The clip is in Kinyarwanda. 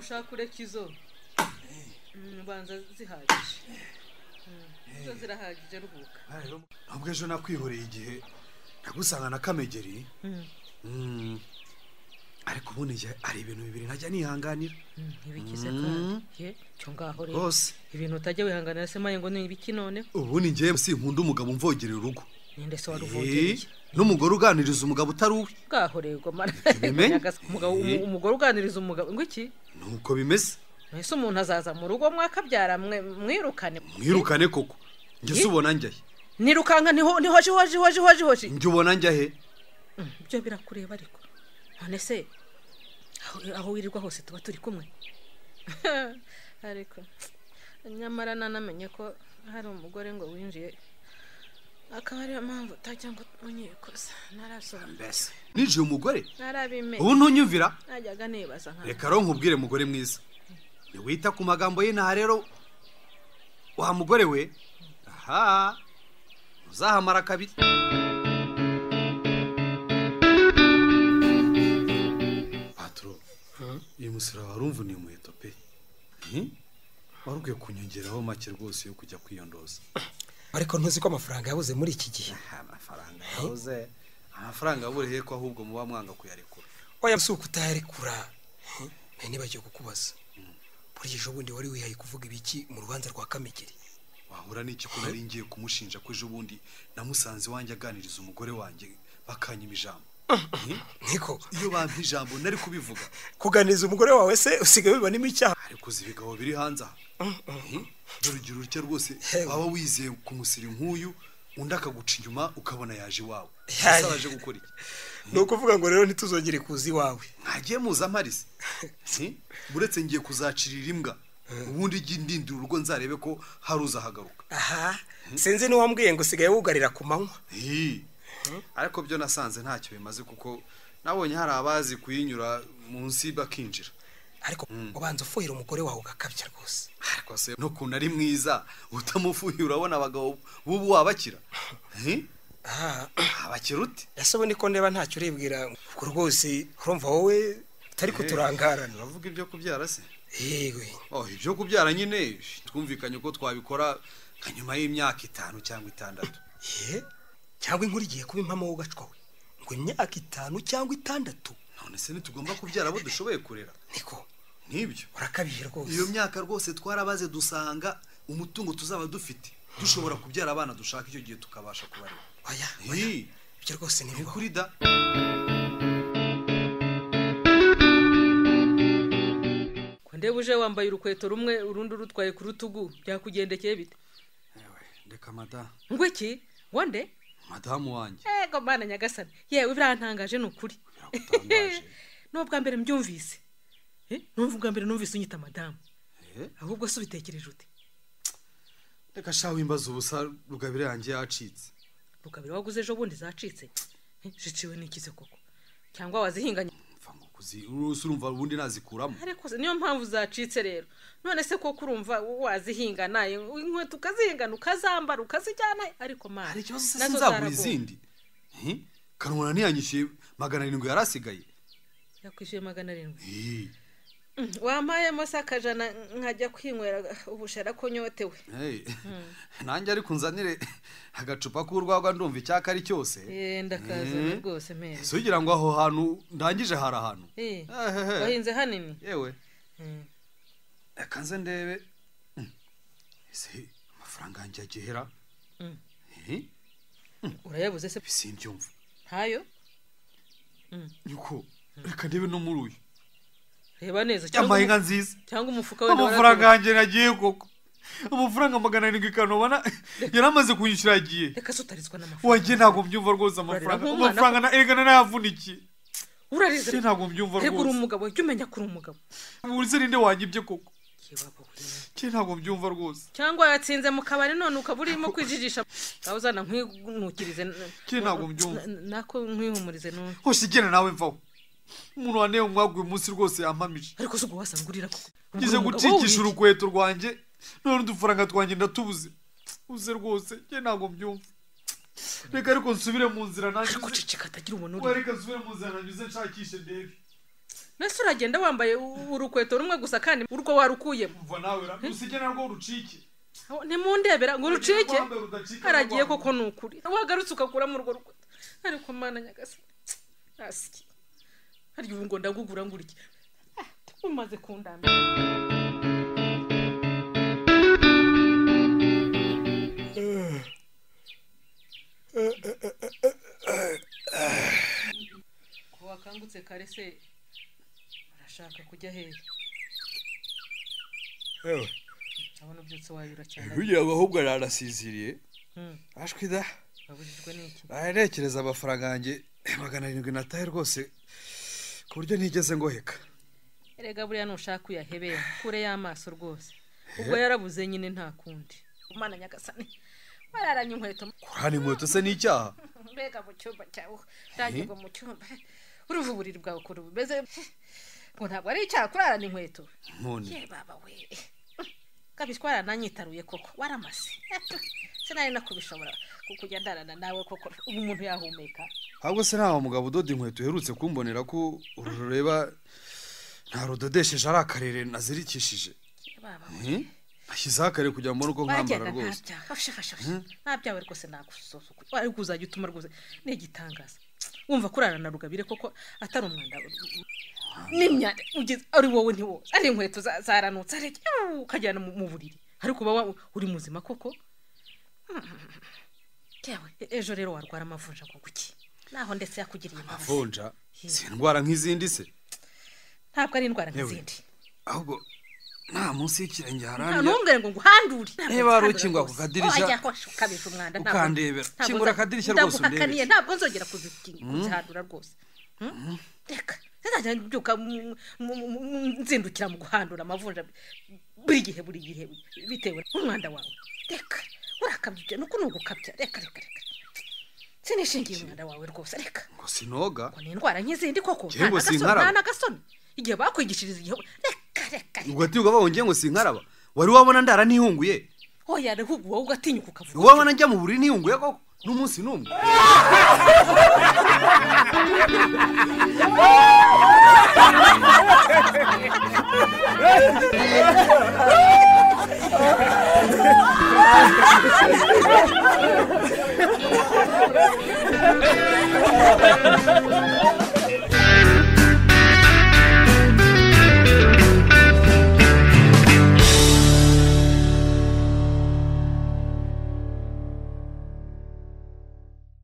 nushaka ureka izo banza zihagije izo zirahagije ruhuka ntabwo ejo nakwihoreye igihe nagusanga na Kamegeri ariko ubundi ari ibintu bibiri ntajya nihanganira ibikize kandi cyo ngaho rero bose ibintu utajya wihanganira se maye ngo ni ibiki none ubundi ngiye sinkunda umugabo umvogerera urugo ninde se waruvogereye n'umugore uganiriza umugabo utari uwe ngaho rego umugore uganiriza umugabo ngo iki nuko bimeze nese umuntu azaza mu rugo mwakabyara mwirukane koko njye subona njyahe nirukanka hoje njye ubona njyahe byo birakureba ariko none se aho wirirwa hose tuba turi kumwe ariko nyamara nanamenye ko hari umugore ngo winjiye akaba ariyo mpamvu utajya ngo unyikoza narasoma mbese ninjiye umugore narabimenye ubu ntunyumvira najyaga nibaza nka reka rero nkubwire mugore mwiza niwita ku magambo ye nta rero wa mugore we aha uzahamara kabiri patro iyi musira warumva ni umuheto pe warugiye kunyongeraho make rwose yo kujya kwiyondoza ariko ntuzi ko amafaranga yabuze muri iki gihe amafaranga yabuze ko ahubwo muba mwanga kuyarekura oya suko utayarekura nibagiye kukubaza buri ejo bundi wari wihaye kuvuga ibiki mu rubanza rwa Kamegeri wahura n'iki ko nari ngiye kumushinja ko ejo bundi namusanze wanjye aganiriza umugore wanjye bakanyima ijambo niko iyo bampa ijambo nari kubivuga kuganiriza umugore wawe se usigaye biba n'imicyaha ariko zibigabo biri hanze urugero rutya rwose waba wizeye kumusira nk'uyu undi akaguca inyuma ukabona yaje iwawe asabaje gukora iki ni ukuvuga ngo rero ntituzongere kuza iwawe ntagiye muza mparise buretse ngiye kuzacirira imbwa ubundi ndindira urugo nzarebe ko hari uzahagaruka aha sinzi n'uwambwiye ngo usigaye wugarira ku manywa ariko byo nasanze ntacyo bimaze kuko nabonye hari abazi kuyinyura munsi bakinjira ariko ubanza ufuhira umugore wawe ugakabya rwose ariko se no kuntu ari mwiza utamufuhira urabona abagabo bubu wabakira abakira ute ese ubundi ko ndeba ntacyo uribwira ubwo rwose urumva wowe utari kuturangarana uravuga ibyo kubyara se yego ibyo kubyara nyine twumvikanye ko twabikora nka nyuma y'imyaka 5 cyangwa 6 cyangwa inkuru igiye kuba impamo w'ugacwa we ngo imyaka 5 cyangwa 6 none se ntitugomba kubyara abo dushoboye kurera niko nibyo urakabije rwose iyo myaka rwose twarabaze dusanga umutungo tuzaba dufite dushobora kubyara abana dushaka icyo gihe tukabasha kubarera oya ibyo rwose ni bikuri da ndebe uje wambaye urukweto rumwe urundi rutwaye ku rutugu byakugendekeye bite ndeka madamu ngo iki wonde madamu wanjye ego bana nyagasani yewe birantangaje nukuri nubwa mbere mbyumvise numva mbere numvise unyita madamu ahubwo se ubitekereje ute reka shawe imbaza ubusa Rugabire yanjye yacitse Rugabire waguze ejo bundi zacitse jiciwe nikize koko cyangwa wazihinganye urumva ubundi nazikuramo ariko niyo mpamvu zacitse rero none se koko urumva wazihinga naye inkweto ukazihingana ukazambara ukazijyana ariko mara hari ikibazo se nzagura izindi kanwana ntiyanyishyuye 700 yarasigaye yakwishyuye 700 wampaye masakajana nkajya kwinywera ubushara ko nyotewe nanjye ari kunzanire agacupa k'urwagwa ndumva icyaka ari cyose ndakaza rwose meze sugira ngo aho hantu ndangije hari ahantu wahinze hanini yewe akanze ndebe ese amafaranga yanjye agihera urayabuze se bisimbyumva ntayo niko reka ndebe no muri uyu reba neza cyangwa inka nziza cyangwa umufuka wenda amafaranga yanjye nagiye koko amafaranga 700 kanobana yaramaze kunyishyura yagiye reka sutarizwa n'amafaranga wanjye ntago mbyumva rwose amafaranga na egana nayavunikiye urarize ntago mbyumva rwose kuri umugabo cyo umenya kuri umugabo urize rinde wanyibye koko ntago mbyumva rwose cyangwa yatsinze mu kabari none ukaburimo kwijijisha uzana nk'inukirize ntago mbyumva nako nkwihumurize none hoshigena nawe mvaho umuntu wanewe umwaguye umunsi rwose yampamije ariko se ubwo wasangurira koko ngize gucikisha urukweto rwanjye none udufaranga twanjye ndatubuze uze rwose ntago mbyumva reka ariko nsubire mu nzira nanjye gucicika atagira umuntu uri reka nsubire mu nzira nanjye nshakishe ndebe nese uragenda wambaye urukweto rumwe gusa kandi urwo warukuyemo umva nawe usige narwo rucike nimundebera ngo rucike haragiye koko nukuri wagarutse ukakura mu rugo rukweto ariko mana nyagasa asiki hari ubu ngo ndagugura nguriki umaze kundambira ko wakangutse kare se urashaka kujya hehe abona byutse wayura cyane kugira ngo ahubwo arasiziriye ashwida babujijwe n'iki arekereza amafaranga yanjye 700 nataye rwose ku buryo ntigeze ngoheka erega buriya nushaka uyahebera kure y'amaso rwose ubwo yarabuze nyine nta kundi umana nyagasani wararanye inkweto kurana inkweto se n'icyaha mbega mu cyumba cyawe ndagirwa mu cyumba uruvuburiri bwawe kuri bumeze ngo ntabwo ari icyaha kurarana inkweto ye baba we kabishwara nanyitaruye koko waramase sinari nakubishobora kujya ndarana nawe koko ubu umuntu yahumeka ahubwo se ntaho mugabo udoda inkweto uherutse kumbonera ko urureba nta rudodesheje ari akarere nazirikishije ashyizeho akarere kugira ngo mbone uko nkambara rwose nta byawe rwose nagusosoka ari kuzajya utuma rwose ni igitangaza wumva kurarana rugabire koko atari umwanda n'imyanda ari wowe ntiwoze ari inkweto zaranutse ukajyana mu buriri ariko uba uri muzima koko yewe ejo rero warwara amavunja ngo guki naho ndetse yakugiriye amavunja si indwara nk'izindi se ntabwo ari indwara nk'izindi ahubwo nta munsi y'ikirenge harambye nta ntumbwire ngo nguhandure niba wari ukingwa ku kadirishya ukabije umwanda ukandebera kingura akadirishya rwose undebere ntabwo nzongera kuzihandura rwose reka nzajya mbyuka nzindukira mu guhandura amavunja buri gihe bitewe n'umwanda wawe reka urakabye nuko nugukabya reka sinishingiye umwanda wawe rwose reka ngo sinoga ngo ni indwara nk'izindi koko nta n'agasoni igihe bakwigishiriza igihe reka ubwo atinyuka bawongeye ngo sinkaraba wari wabona ndara ntihunguye oya reka wowe ugatinyuka ukavuga wabona njya mu buriri ntihunguye koko n'umunsi n'umwe